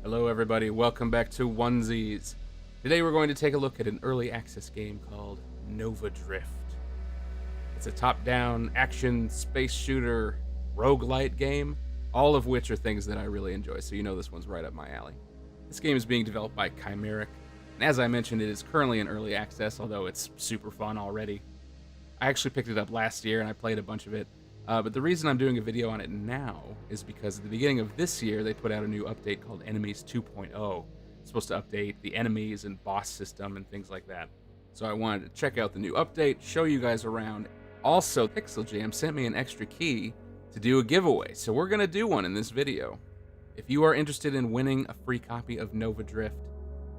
Hello everybody, welcome back to Onesies. Today we're going to take a look at an early access game called Nova Drift. It's a top-down action space shooter roguelite game, all of which are things that I really enjoy, so you know this one's right up my alley. This game is being developed by Chimeric, and as I mentioned, it is currently in early access, although it's super fun already. I actually picked it up last year and I played a bunch of it. But the reason I'm doing a video on it now is because at the beginning of this year, they put out a new update called Enemies 2.0. It's supposed to update the enemies and boss system and things like that. So I wanted to check out the new update, show you guys around. Also, Pixel Jam sent me an extra key to do a giveaway, so we're going to do one in this video. If you are interested in winning a free copy of Nova Drift,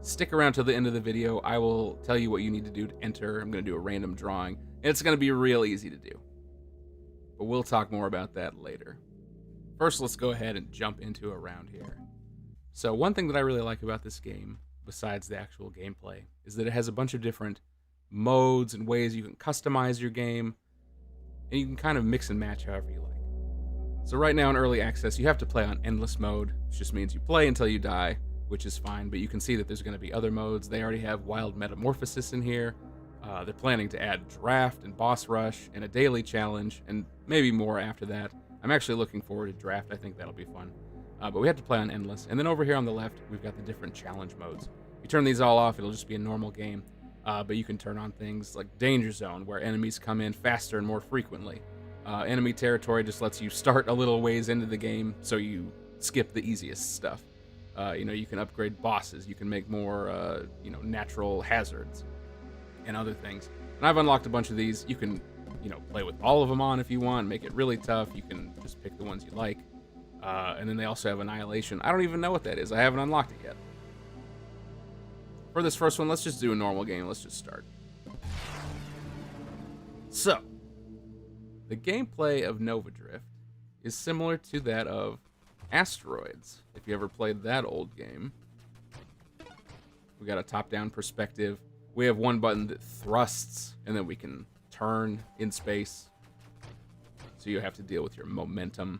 stick around till the end of the video. I will tell you what you need to do to enter. I'm going to do a random drawing, and it's going to be real easy to do. But we'll talk more about that later. First, let's go ahead and jump into a round here. So one thing that I really like about this game, besides the actual gameplay, is that it has a bunch of different modes and ways you can customize your game, and you can kind of mix and match however you like. So right now in early access, you have to play on endless mode, which just means you play until you die, which is fine, but you can see that there's going to be other modes. They already have Wild Metamorphosis in here. They're planning to add Draft and Boss Rush and a daily challenge, and maybe more after that. I'm actually looking forward to Draft. I think that'll be fun. But we have to play on Endless. And then over here on the left, we've got the different challenge modes. You turn these all off, it'll just be a normal game. But you can turn on things like Danger Zone, where enemies come in faster and more frequently. Enemy Territory just lets you start a little ways into the game, so you skip the easiest stuff. You can upgrade bosses. You can make more, natural hazards and other things. And I've unlocked a bunch of these. You can, play with all of them on if you want, make it really tough. You can just pick the ones you like. And then they also have Annihilation. I don't even know what that is. I haven't unlocked it yet. For this first one, let's just do a normal game. Let's just start. So, the gameplay of Nova Drift is similar to that of Asteroids, if you ever played that old game. We got a top-down perspective. We have one button that thrusts, and then we can turn in space. So you have to deal with your momentum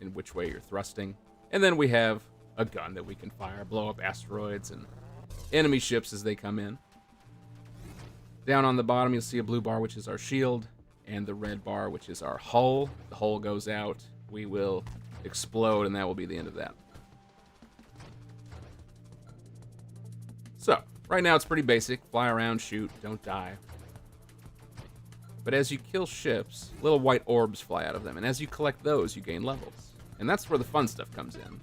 in which way you're thrusting. And then we have a gun that we can fire, blow up asteroids and enemy ships as they come in. Down on the bottom, you'll see a blue bar, which is our shield, and the red bar, which is our hull. The hull goes out, we will explode, and that will be the end of that. So, right now it's pretty basic. Fly around, shoot, don't die. But as you kill ships, little white orbs fly out of them, and as you collect those, you gain levels. And that's where the fun stuff comes in.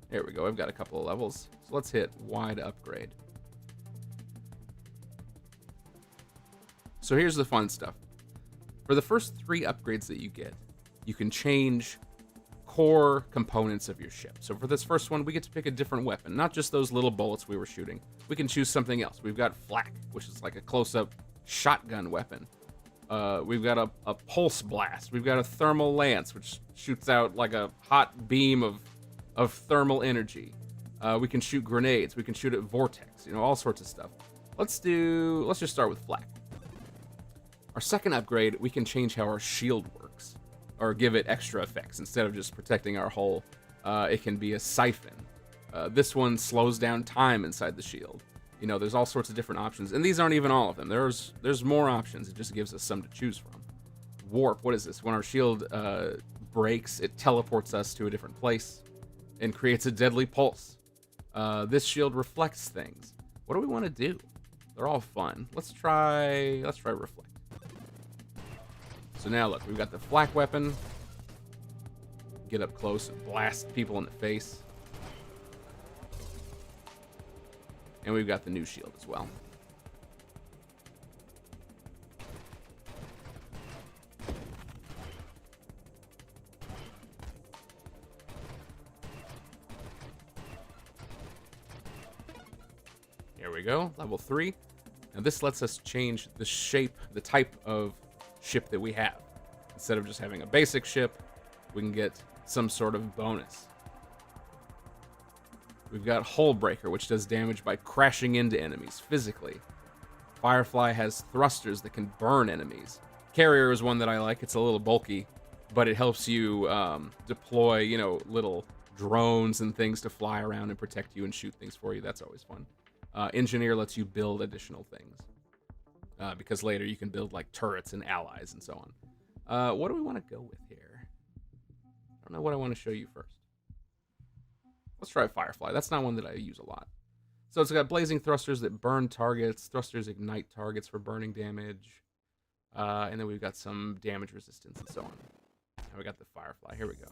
There we go, I've got a couple of levels. So let's hit Y to upgrade. So here's the fun stuff. For the first 3 upgrades that you get, you can change core components of your ship. So for this first one, we get to pick a different weapon, not just those little bullets we were shooting. We can choose something else. We've got flak, which is like a close-up shotgun weapon. We've got a pulse blast. We've got a thermal lance, which shoots out like a hot beam of thermal energy. We can shoot grenades. We can shoot at vortex. All sorts of stuff. Let's just start with flak. Our second upgrade, we can change how our shield works, or give it extra effects. Instead of just protecting our hull, it can be a siphon. This one slows down time inside the shield. There's all sorts of different options, and these aren't even all of them. There's more options. It just gives us some to choose from. Warp, what is this? When our shield breaks, it teleports us to a different place and creates a deadly pulse. This shield reflects things. What do we want to do? They're all fun. Let's try reflect. So now look, we've got the flak weapon. Get up close and blast people in the face. And we've got the new shield as well. Here we go, level 3. Now this lets us change the shape, the type of ship that we have. Instead of just having a basic ship, we can get some sort of bonus. We've got Hull Breaker, which does damage by crashing into enemies physically. Firefly has thrusters that can burn enemies. Carrier is one that I like. It's a little bulky, but it helps you deploy, you know, little drones and things to fly around and protect you and shoot things for you. That's always fun. Engineer lets you build additional things because later you can build like turrets and allies and so on. What do we want to go with here? I don't know what I want to show you first. Let's try Firefly. That's not one that I use a lot. So it's got blazing thrusters that burn targets. Thrusters ignite targets for burning damage. And then we've got some damage resistance and so on. And we got the Firefly. Here we go.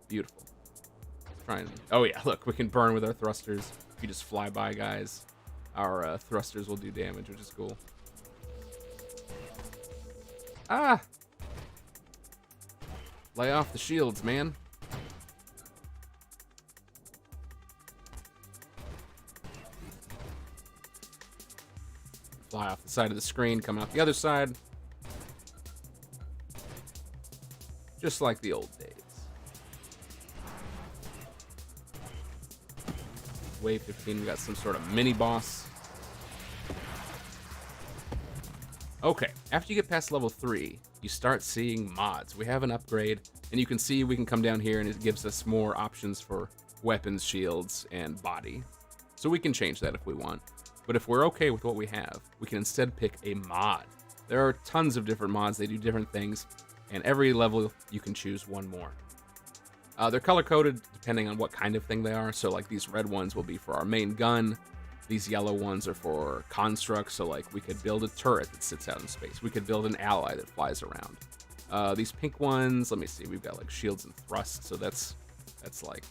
Beautiful. Let's try and... Oh yeah, look, we can burn with our thrusters. If you just fly by guys, our thrusters will do damage, which is cool. Ah! Lay off the shields, man. Fly off the side of the screen, come out the other side. Just like the old days. Wave 15, we got some sort of mini boss. Okay, after you get past level 3, you start seeing mods. We have an upgrade, and you can see we can come down here and it gives us more options for weapons, shields, and body. So we can change that if we want. But if we're okay with what we have, we can instead pick a mod. There are tons of different mods, they do different things, and every level you can choose one more. They're color-coded depending on what kind of thing they are, so like these red ones will be for our main gun, these yellow ones are for constructs, so like we could build a turret that sits out in space, we could build an ally that flies around. These pink ones, let me see, we've got like shields and thrusts, so that's like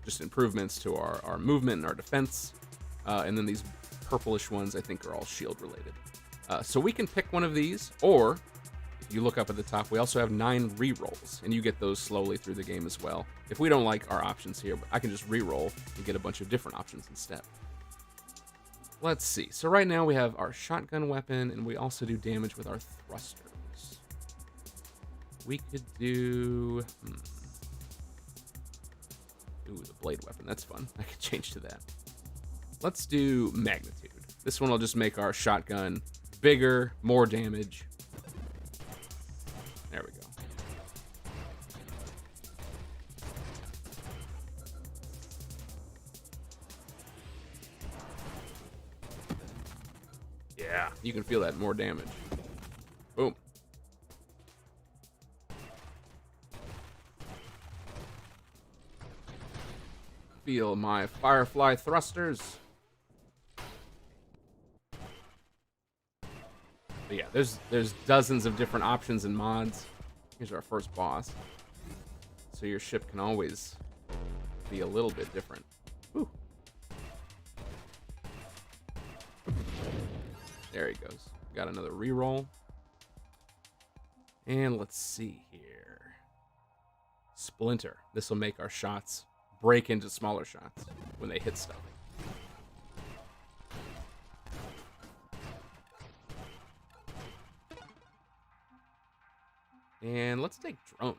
just improvements to our movement and our defense. And then these purplish ones I think are all shield related. So we can pick one of these, or if you look up at the top, we also have 9 rerolls, and you get those slowly through the game as well. If we don't like our options here, I can just reroll and get a bunch of different options instead. Let's see. So right now we have our shotgun weapon, and we also do damage with our thrusters. We could do... Ooh, the blade weapon. That's fun. I could change to that. Let's do magnitude. This one will just make our shotgun bigger, more damage. There we go. Yeah, you can feel that more damage. Boom. Feel my Firefly thrusters. But yeah, there's dozens of different options and mods. Here's our first boss. So your ship can always be a little bit different. Whew. There he goes. Got another reroll. And let's see here. Splinter. This will make our shots break into smaller shots when they hit stuff. And let's take drones.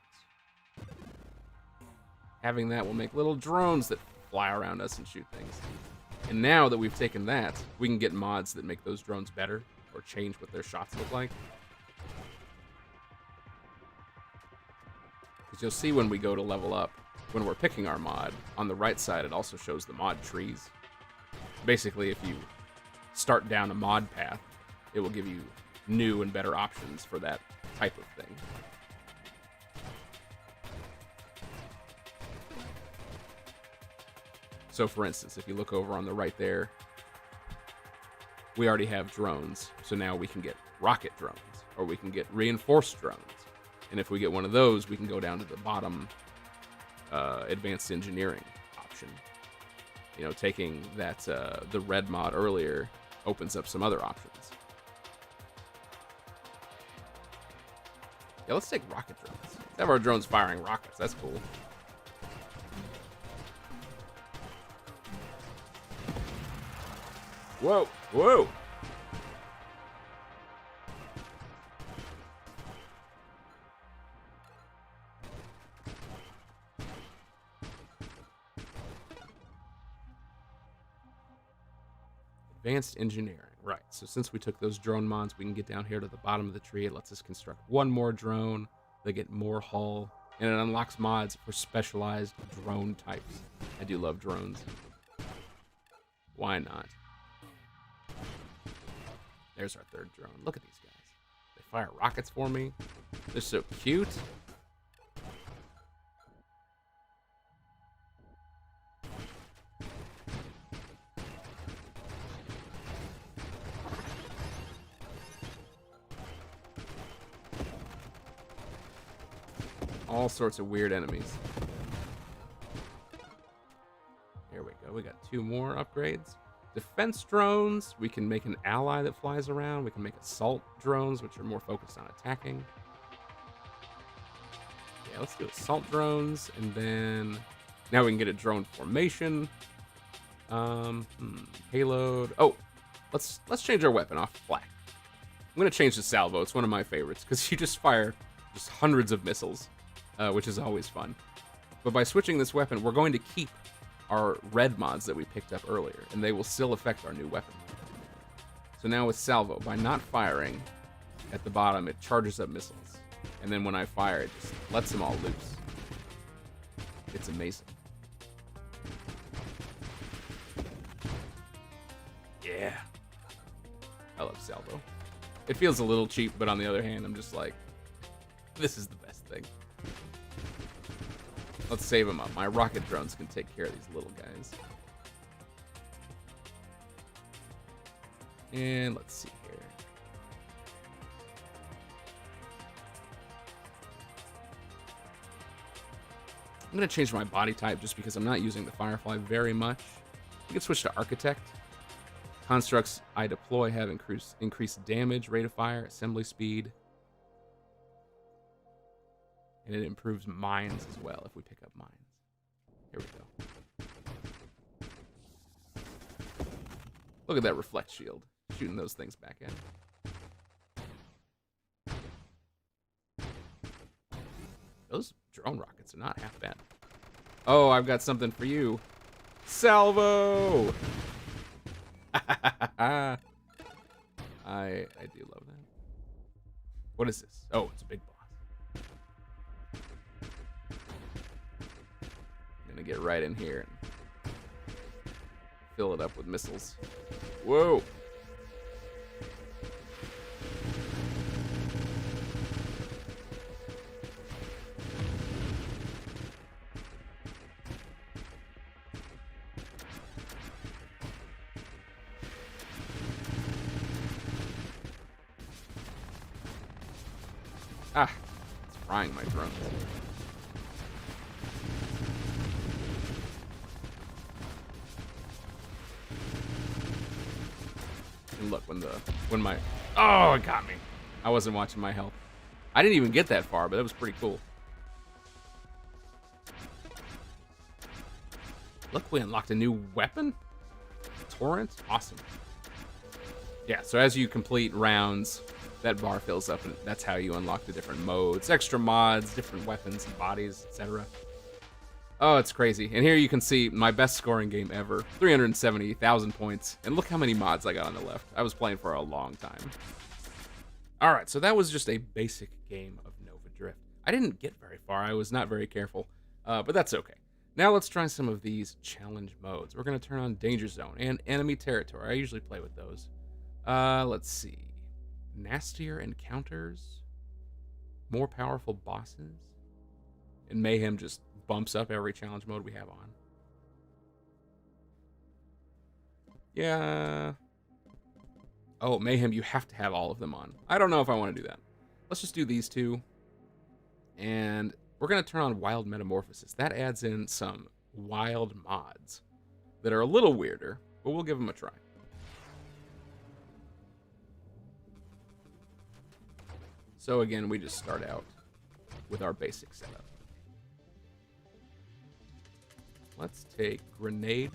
Having that will make little drones that fly around us and shoot things. And now that we've taken that, we can get mods that make those drones better or change what their shots look like. Because you'll see when we go to level up, when we're picking our mod, on the right side it also shows the mod trees. Basically, if you start down a mod path, it will give you new and better options for that type of thing. So for instance, if you look over on the right there, we already have drones. So now we can get rocket drones, or we can get reinforced drones. And if we get one of those, we can go down to the bottom advanced engineering option. You know, taking that the red mod earlier opens up some other options. Yeah, let's take rocket drones. Let's have our drones firing rockets. That's cool. Whoa, whoa. Advanced engineering, right. So since we took those drone mods, we can get down here to the bottom of the tree. It lets us construct one more drone. They get more hull, and it unlocks mods for specialized drone types. I do love drones. Why not? There's our third drone. Look at these guys. They fire rockets for me. They're so cute. All sorts of weird enemies. Here we go. We got 2 more upgrades. Defense drones. We can make an ally that flies around. We can make assault drones, which are more focused on attacking. Yeah, let's do assault drones, and then now we can get a drone formation. Payload. Oh, let's change our weapon off flak. I'm gonna change the salvo. It's one of my favorites because you just fire just hundreds of missiles, which is always fun. But by switching this weapon, we're going to keep our red mods that we picked up earlier, and they will still affect our new weapon. So now with salvo, by not firing at the bottom, it charges up missiles. And then when I fire, it just lets them all loose. It's amazing. Yeah. I love salvo. It feels a little cheap, but on the other hand, I'm just like, this is the best thing. Let's save them up. My rocket drones can take care of these little guys. And let's see here. I'm going to change my body type just because I'm not using the Firefly very much. We can switch to Architect. Constructs I deploy have increased damage, rate of fire, assembly speed. And it improves mines as well if we pick up mines. Here we go. Look at that reflect shield. Shooting those things back in. Those drone rockets are not half bad. Oh, I've got something for you. Salvo! I do love that. What is this? Oh, it's a big boss. Get right in here and fill it up with missiles. Whoa. Ah, it's frying my drones. And look, when my oh, it got me. I wasn't watching my health. I didn't even get that far, but that was pretty cool. Look, we unlocked a new weapon. Torrent, awesome. Yeah, so as you complete rounds, that bar fills up, and that's how you unlock the different modes, extra mods, different weapons and bodies, etc. Oh, it's crazy. And here you can see my best scoring game ever, 370,000 points. And look how many mods I got on the left. I was playing for a long time. All right, so that was just a basic game of Nova Drift. I didn't get very far. I was not very careful, but that's okay. Now let's try some of these challenge modes. We're going to turn on Danger Zone and Enemy Territory. I usually play with those. Let's see. Nastier encounters, more powerful bosses, and Mayhem just bumps up every challenge mode we have on. Yeah. Oh, Mayhem, you have to have all of them on. I don't know if I want to do that. Let's just do these two. And we're going to turn on Wild Metamorphosis. That adds in some wild mods that are a little weirder, but we'll give them a try. So again, we just start out with our basic setup. Let's take grenade.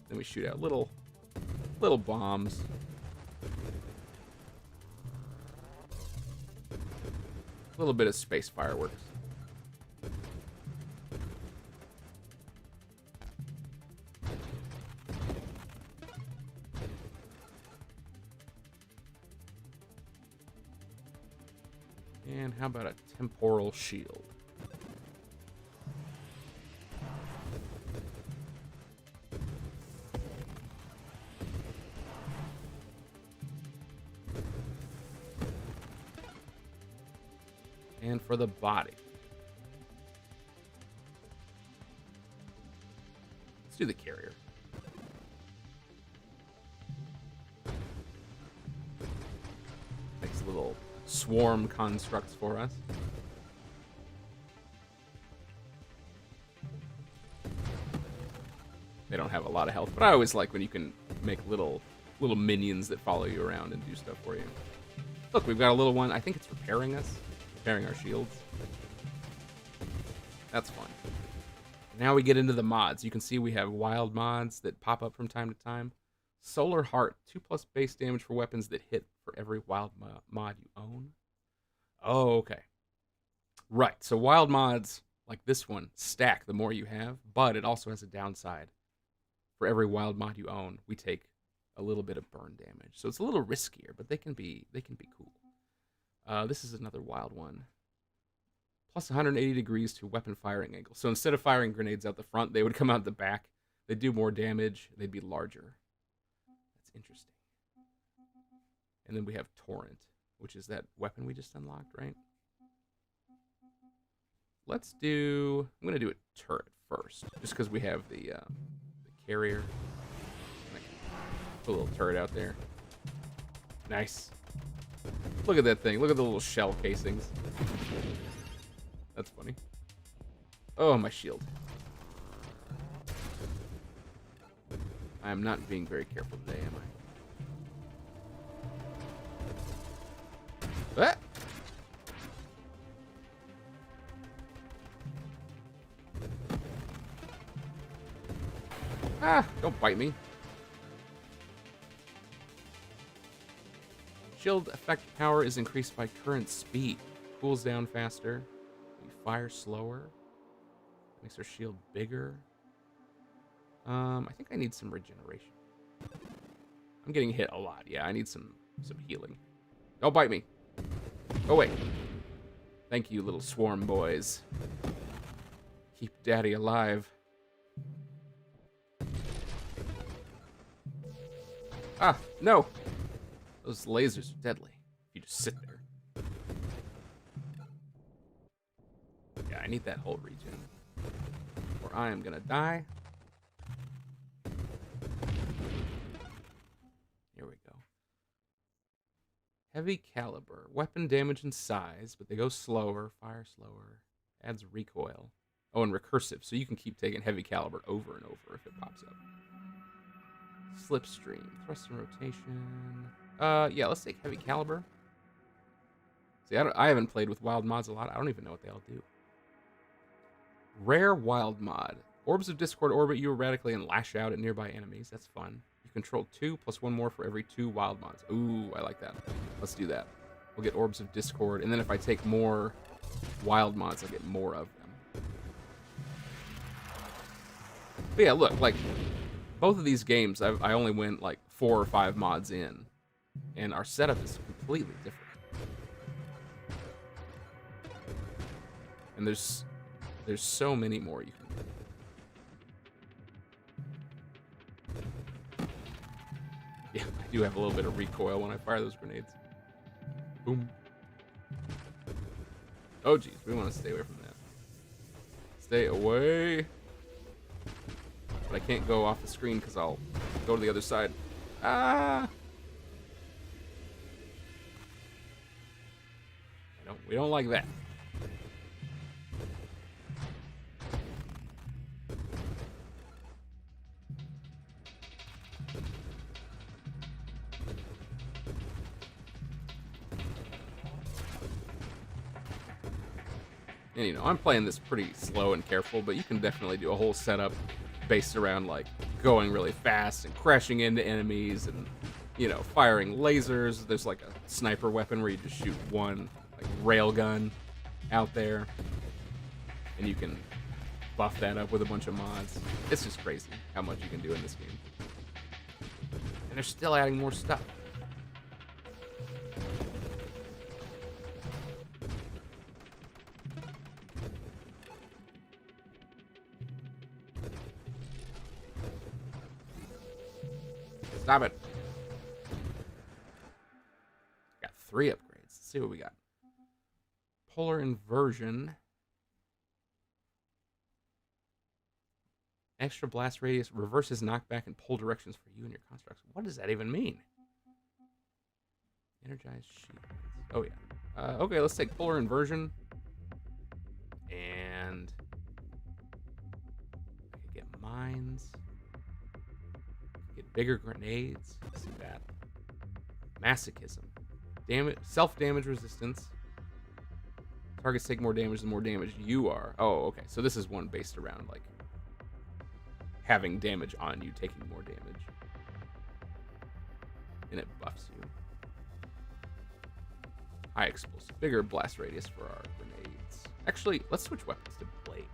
Then we shoot out little bombs. A little bit of space fireworks. And how about a temporal shield? And for the body, let's do the carrier. Makes little swarm constructs for us. They don't have a lot of health, but I always like when you can make little minions that follow you around and do stuff for you. Look, we've got a little one. I think it's repairing us. Repairing our shields. That's fun. Now we get into the mods. You can see we have wild mods that pop up from time to time. Solar Heart, 2+ base damage for weapons that hit for every wild mod you own. Oh, okay. Right, so wild mods, like this one, stack the more you have, but it also has a downside. For every wild mod you own, we take a little bit of burn damage. So it's a little riskier, but they can be cool. This is another wild one. Plus 180 degrees to weapon firing angle. So instead of firing grenades out the front, they would come out the back. They'd do more damage. They'd be larger. That's interesting. And then we have Torrent, which is that weapon we just unlocked, right? Let's do... I'm going to do a turret first, just because we have the carrier. Put a little turret out there. Nice. Look at that thing. Look at the little shell casings. That's funny. Oh, my shield. I am not being very careful today, am I? Ah! Ah, don't bite me. Shield effect power is increased by current speed. Cools down faster. We fire slower. Makes our shield bigger. I think I need some regeneration. I'm getting hit a lot. Yeah, I need some healing. Don't bite me. Go away. Thank you, little swarm boys. Keep daddy alive. Ah, no. Those lasers are deadly. You just sit there. Yeah, I need that whole regen. Or I am gonna die. Here we go. Heavy caliber. Weapon damage and size, but they go slower, fire slower. Adds recoil. Oh, and recursive, so you can keep taking heavy caliber over and over if it pops up. Slipstream. Thrust and rotation. Yeah, let's take heavy caliber. See, I haven't played with wild mods a lot. I don't even know what they all do. Rare wild mod. Orbs of Discord orbit you erratically and lash out at nearby enemies. That's fun. You control 2 plus 1 more for every 2 wild mods. Ooh, I like that. Let's do that. We'll get Orbs of Discord, and then if I take more wild mods, I'll get more of them. But yeah, look, like, both of these games, I only went like 4 or 5 mods in, and our setup is completely different. And there's so many more you can do. Yeah, I do have a little bit of recoil when I fire those grenades. Boom. Oh, geez, we want to stay away from that. Stay away. But I can't go off the screen because I'll go to the other side. Ah! We don't like that. And, you know, I'm playing this pretty slow and careful, but you can definitely do a whole setup based around, like, going really fast and crashing into enemies and, you know, firing lasers. There's, like, a sniper weapon where you just shoot one, like, railgun out there. And you can buff that up with a bunch of mods. It's just crazy how much you can do in this game. And they're still adding more stuff. Stop it. Got 3 upgrades. Let's see what we got. Polar inversion. Extra blast radius reverses knockback in pull directions for you and your constructs. What does that even mean? Energized sheet. Oh, yeah. Okay, let's take polar inversion. And I could get mines. Get bigger grenades. See that. Masochism. Self-damage resistance. Targets take more damage the more damage you are. Oh, okay. So this is one based around, like, having damage on you, taking more damage. And it buffs you. High explosive. Bigger blast radius for our grenades. Actually, let's switch weapons to blade.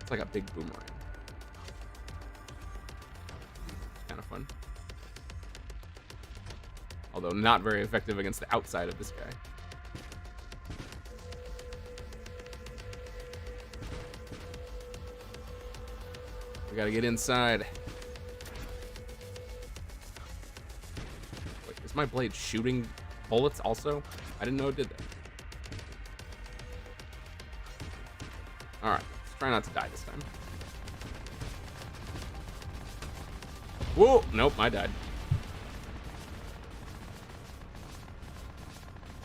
It's like a big boomerang. Kind of fun. Although not very effective against the outside of this guy. We gotta get inside. Wait, is my blade shooting bullets also? I didn't know it did that. Alright, let's try not to die this time. Whoa! Nope, I died.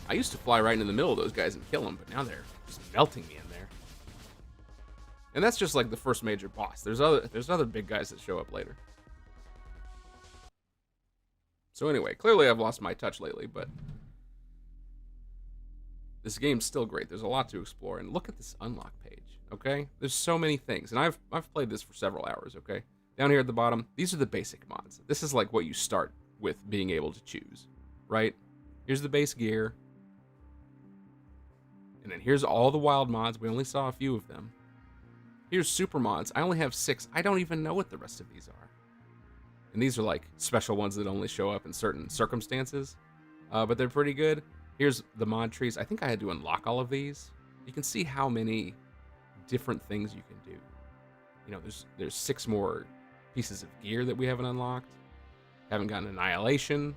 I used to fly right into the middle of those guys and kill them, but now they're just melting me in there. And that's just like the first major boss. There's other big guys that show up later. So anyway, clearly I've lost my touch lately, but this game's still great. There's a lot to explore, and look at this unlock page, okay? There's so many things, and I've played this for several hours, okay? Down here at the bottom, these are the basic mods. This is like what you start with being able to choose, right? Here's the base gear. And then here's all the wild mods. We only saw a few of them. Here's super mods. I only have 6. I don't even know what the rest of these are. And these are like special ones that only show up in certain circumstances. But they're pretty good. Here's the mod trees. I think I had to unlock all of these. You can see how many different things you can do. You know, there's 6 more pieces of gear that we haven't unlocked. Haven't gotten Annihilation.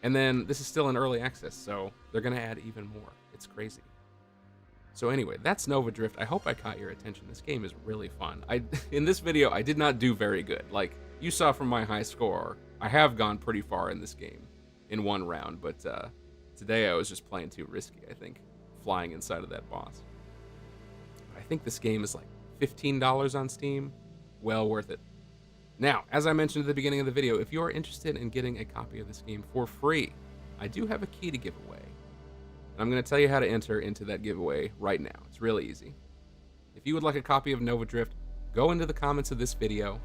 And then this is still in early access, so they're going to add even more. It's crazy. So anyway, that's Nova Drift. I hope I caught your attention. This game is really fun. In this video, I did not do very good. Like, you saw from my high score, I have gone pretty far in this game in one round, but today I was just playing too risky, I think, flying inside of that boss. I think this game is like $15 on Steam. Well worth it. Now, as I mentioned at the beginning of the video, if you are interested in getting a copy of this game for free, I do have a key to give away. I'm going to tell you how to enter into that giveaway right now. It's really easy. If you would like a copy of Nova Drift, go into the comments of this video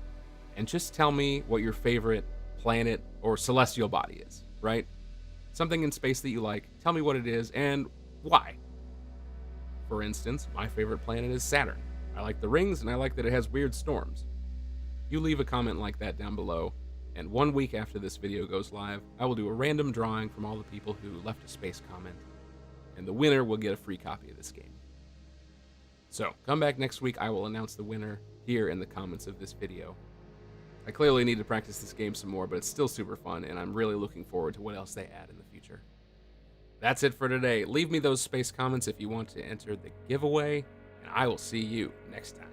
and just tell me what your favorite planet or celestial body is, right? Something in space that you like. Tell me what it is and why. For instance, my favorite planet is Saturn. I like the rings and I like that it has weird storms. You leave a comment like that down below, and 1 week after this video goes live, I will do a random drawing from all the people who left a space comment. And the winner will get a free copy of this game. So, come back next week. I will announce the winner here in the comments of this video. I clearly need to practice this game some more, but it's still super fun, and I'm really looking forward to what else they add in the future. That's it for today. Leave me those space comments if you want to enter the giveaway, and I will see you next time.